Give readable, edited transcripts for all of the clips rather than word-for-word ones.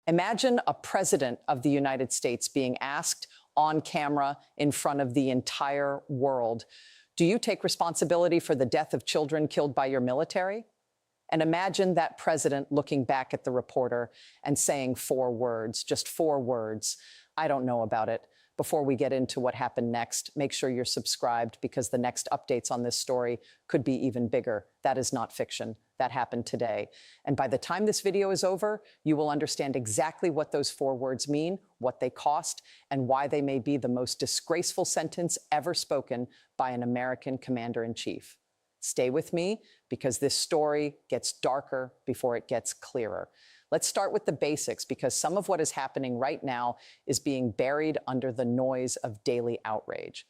Imagine a president of the United States being asked on camera in front of the entire world, do you take responsibility for the death of children killed by your military? And imagine that president looking back at the reporter and saying 4 words, just 4 words, I don't know about it. Before we get into what happened next, make sure you're subscribed because the next updates on this story could be even bigger. That is not fiction. That happened today. And by the time this video is over, you will understand exactly what those 4 words mean, what they cost, and why they may be the most disgraceful sentence ever spoken by an American commander-in-chief. Stay with me because this story gets darker before it gets clearer. Let's start with the basics because some of what is happening right now is being buried under the noise of daily outrage.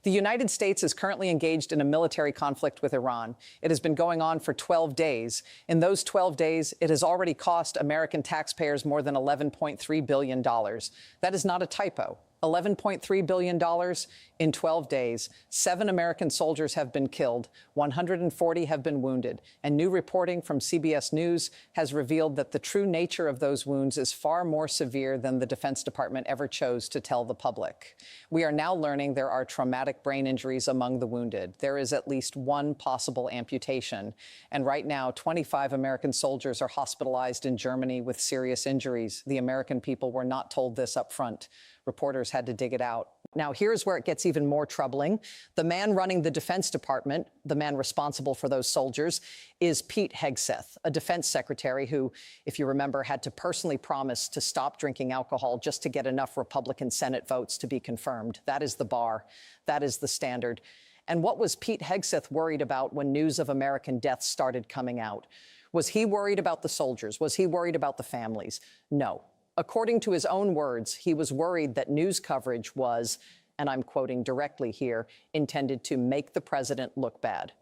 The United States is currently engaged in a military conflict with Iran. It has been going on for 12 days. In those 12 days, it has already cost American taxpayers more than $11.3 billion. That is not a typo. $11.3 billion in 12 days. 7 American soldiers have been killed. 140 have been wounded. And new reporting from CBS News has revealed that the true nature of those wounds is far more severe than the Defense Department ever chose to tell the public. We are now learning there are traumatic brain injuries among the wounded. There is at least 1 possible amputation. And right now, 25 American soldiers are hospitalized in Germany with serious injuries. The American people were not told this up front. Reporters had to dig it out. Now, here's where it gets even more troubling. The man running the Defense Department, the man responsible for those soldiers, is Pete Hegseth, a defense secretary who, if you remember, had to personally promise to stop drinking alcohol just to get enough Republican Senate votes to be confirmed. That is the bar. That is the standard. And what was Pete Hegseth worried about when news of American deaths started coming out? Was he worried about the soldiers? Was he worried about the families? No. According to his own words, he was worried that news coverage was, and I'm quoting directly here, intended to make the president look bad.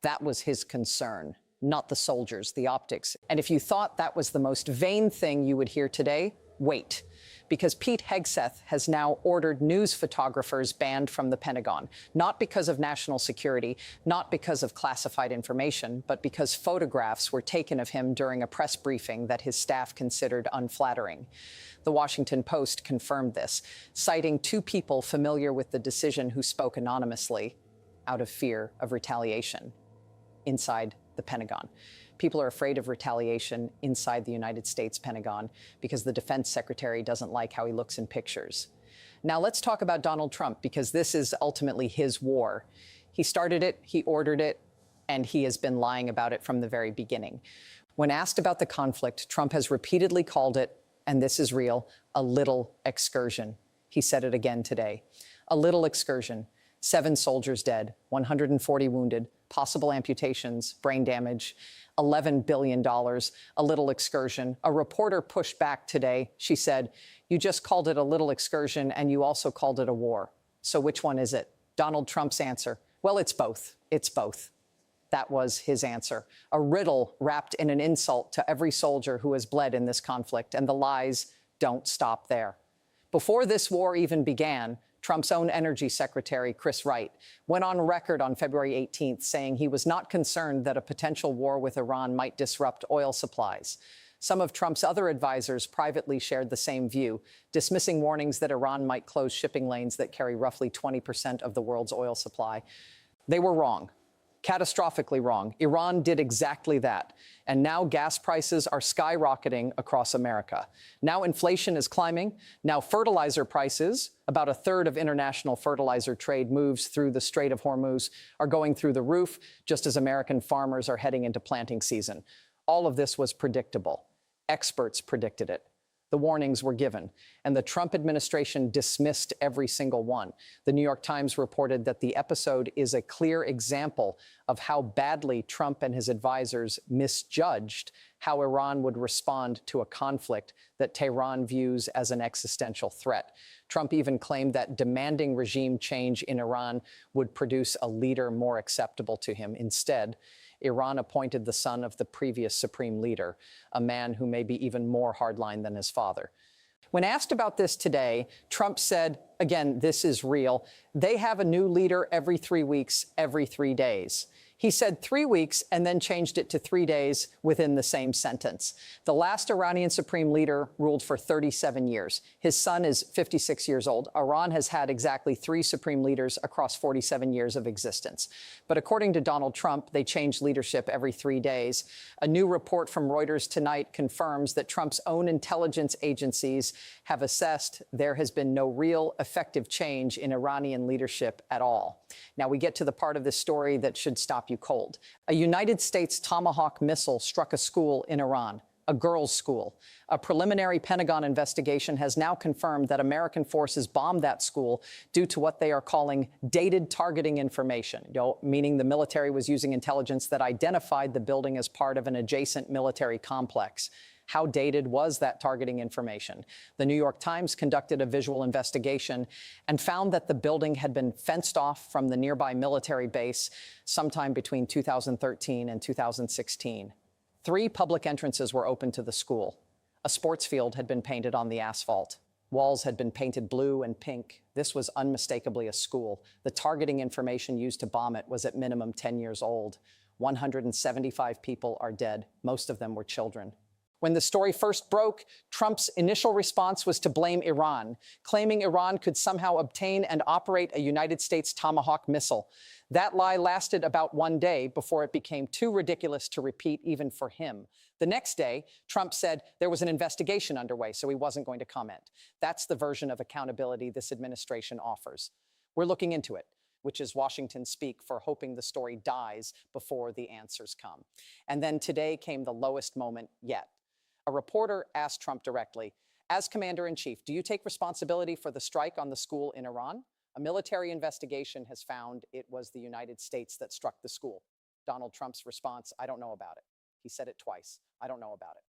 That was his concern, not the soldiers, the optics. And if you thought that was the most vain thing you would hear today, wait. Because Pete Hegseth has now ordered news photographers banned from the Pentagon, not because of national security, not because of classified information, but because photographs were taken of him during a press briefing that his staff considered unflattering. The Washington Post confirmed this, citing 2 people familiar with the decision who spoke anonymously out of fear of retaliation inside the Pentagon. People are afraid of retaliation inside the United States Pentagon because the defense secretary doesn't like how he looks in pictures. Now let's talk about Donald Trump because this is ultimately his war. He started it, he ordered it, and he has been lying about it from the very beginning. When asked about the conflict, Trump has repeatedly called it, and this is real, a little excursion. He said it again today. A little excursion. 7 soldiers dead, 140 wounded, possible amputations, brain damage, $11 billion, a little excursion. A reporter pushed back today. She said, you just called it a little excursion and you also called it a war. So which one is it? Donald Trump's answer, well, it's both. It's both. That was his answer. A riddle wrapped in an insult to every soldier who has bled in this conflict, and the lies don't stop there. Before this war even began, Trump's own energy secretary, Chris Wright, went on record on February 18th saying he was not concerned that a potential war with Iran might disrupt oil supplies. Some of Trump's other advisors privately shared the same view, dismissing warnings that Iran might close shipping lanes that carry roughly 20% of the world's oil supply. They were wrong. Catastrophically wrong. Iran did exactly that. And now gas prices are skyrocketing across America. Now inflation is climbing. Now fertilizer prices, about a third of international fertilizer trade moves through the Strait of Hormuz, are going through the roof, just as American farmers are heading into planting season. All of this was predictable. Experts predicted it. The warnings were given, and the Trump administration dismissed every single one. The New York Times reported that the episode is a clear example of how badly Trump and his advisors misjudged how Iran would respond to a conflict that Tehran views as an existential threat. Trump even claimed that demanding regime change in Iran would produce a leader more acceptable to him. Instead, Iran appointed the son of the previous supreme leader, a man who may be even more hardline than his father. When asked about this today, Trump said, again, this is real, they have a new leader every 3 weeks, every 3 days. He said 3 weeks and then changed it to 3 days within the same sentence. The last Iranian supreme leader ruled for 37 years. His son is 56 years old. Iran has had exactly 3 supreme leaders across 47 years of existence. But according to Donald Trump, they change leadership every 3 days. A new report from Reuters tonight confirms that Trump's own intelligence agencies have assessed there has been no real effective change in Iranian leadership at all. Now we get to the part of this story that should stop you cold. A United States Tomahawk missile struck a school in Iran, a girls' school. A preliminary Pentagon investigation has now confirmed that American forces bombed that school due to what they are calling dated targeting information, meaning the military was using intelligence that identified the building as part of an adjacent military complex. How dated was that targeting information? The New York Times conducted a visual investigation and found that the building had been fenced off from the nearby military base sometime between 2013 and 2016. 3 public entrances were open to the school. A sports field had been painted on the asphalt. Walls had been painted blue and pink. This was unmistakably a school. The targeting information used to bomb it was at minimum 10 years old. 175 people are dead. Most of them were children. When the story first broke, Trump's initial response was to blame Iran, claiming Iran could somehow obtain and operate a United States Tomahawk missile. That lie lasted about 1 day before it became too ridiculous to repeat even for him. The next day, Trump said there was an investigation underway, so he wasn't going to comment. That's the version of accountability this administration offers. We're looking into it, which is Washington speak for hoping the story dies before the answers come. And then today came the lowest moment yet. A reporter asked Trump directly, as commander-in-chief, do you take responsibility for the strike on the school in Iran? A military investigation has found it was the United States that struck the school. Donald Trump's response, I don't know about it. He said it twice. I don't know about it.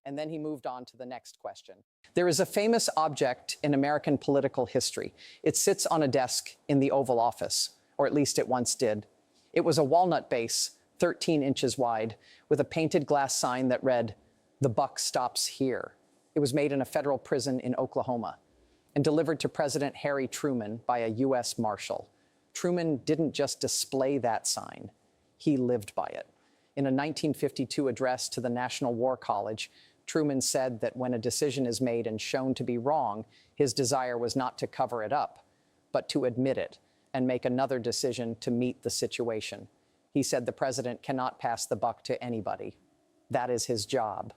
And then he moved on to the next question. There is a famous object in American political history. It sits on a desk in the Oval Office, or at least it once did. It was a walnut base, 13 inches wide, with a painted glass sign that read, "The buck stops here." It was made in a federal prison in Oklahoma and delivered to President Harry Truman by a U.S. Marshal. Truman didn't just display that sign, he lived by it. In a 1952 address to the National War College, Truman said that when a decision is made and shown to be wrong, his desire was not to cover it up, but to admit it and make another decision to meet the situation. He said the president cannot pass the buck to anybody. That is his job.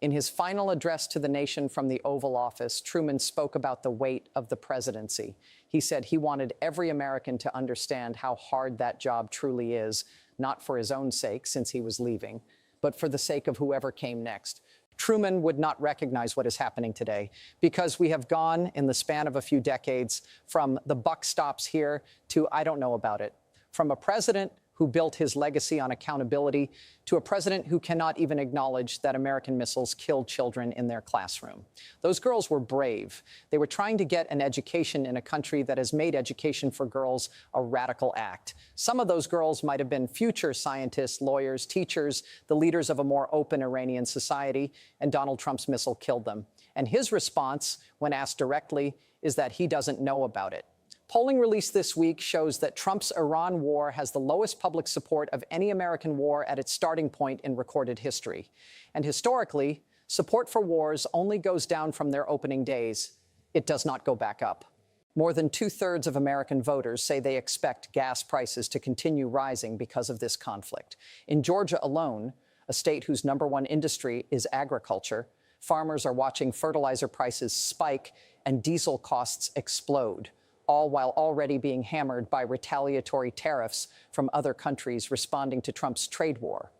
In his final address to the nation from the Oval Office, Truman spoke about the weight of the presidency. He said he wanted every American to understand how hard that job truly is, not for his own sake, since he was leaving, but for the sake of whoever came next. Truman would not recognize what is happening today because we have gone in the span of a few decades from the buck stops here to I don't know about it, from a president who built his legacy on accountability to a president who cannot even acknowledge that American missiles killed children in their classroom. Those girls were brave. They were trying to get an education in a country that has made education for girls a radical act. Some of those girls might have been future scientists, lawyers, teachers, the leaders of a more open Iranian society, and Donald Trump's missile killed them. And his response, when asked directly, is that he doesn't know about it. Polling released this week shows that Trump's Iran war has the lowest public support of any American war at its starting point in recorded history. And historically, support for wars only goes down from their opening days. It does not go back up. More than 2/3 of American voters say they expect gas prices to continue rising because of this conflict. In Georgia alone, a state whose #1 industry is agriculture, farmers are watching fertilizer prices spike and diesel costs explode, all while already being hammered by retaliatory tariffs from other countries responding to Trump's trade war.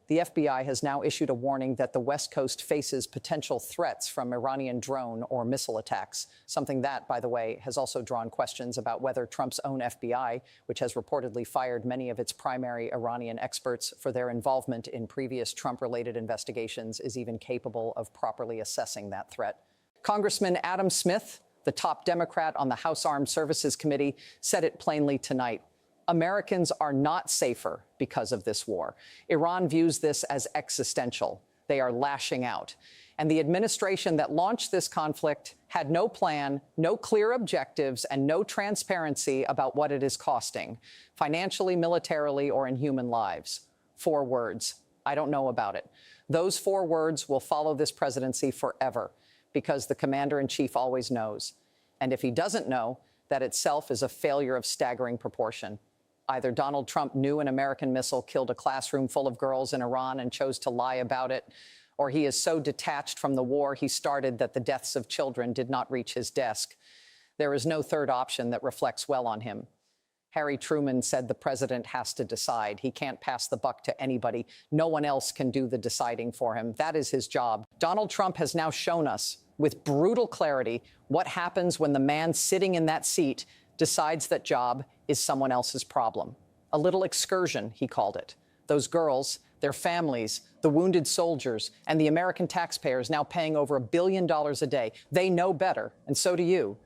The FBI has now issued a warning that the West Coast faces potential threats from Iranian drone or missile attacks, something that, by the way, has also drawn questions about whether Trump's own FBI, which has reportedly fired many of its primary Iranian experts for their involvement in previous Trump-related investigations, is even capable of properly assessing that threat. Congressman Adam Smith, the top Democrat on the House Armed Services Committee, said it plainly tonight. Americans are not safer because of this war. Iran views this as existential. They are lashing out. And the administration that launched this conflict had no plan, no clear objectives, and no transparency about what it is costing, financially, militarily, or in human lives. 4 words. I don't know about it. Those 4 words will follow this presidency forever, because the commander-in-chief always knows. And if he doesn't know, that itself is a failure of staggering proportion. Either Donald Trump knew an American missile killed a classroom full of girls in Iran and chose to lie about it, or he is so detached from the war he started that the deaths of children did not reach his desk. There is no third option that reflects well on him. Harry Truman said the president has to decide. He can't pass the buck to anybody. No one else can do the deciding for him. That is his job. Donald Trump has now shown us with brutal clarity what happens when the man sitting in that seat decides that job is someone else's problem. A little excursion, he called it. Those girls, their families, the wounded soldiers, and the American taxpayers now paying over $1 billion a day. They know better, and so do you.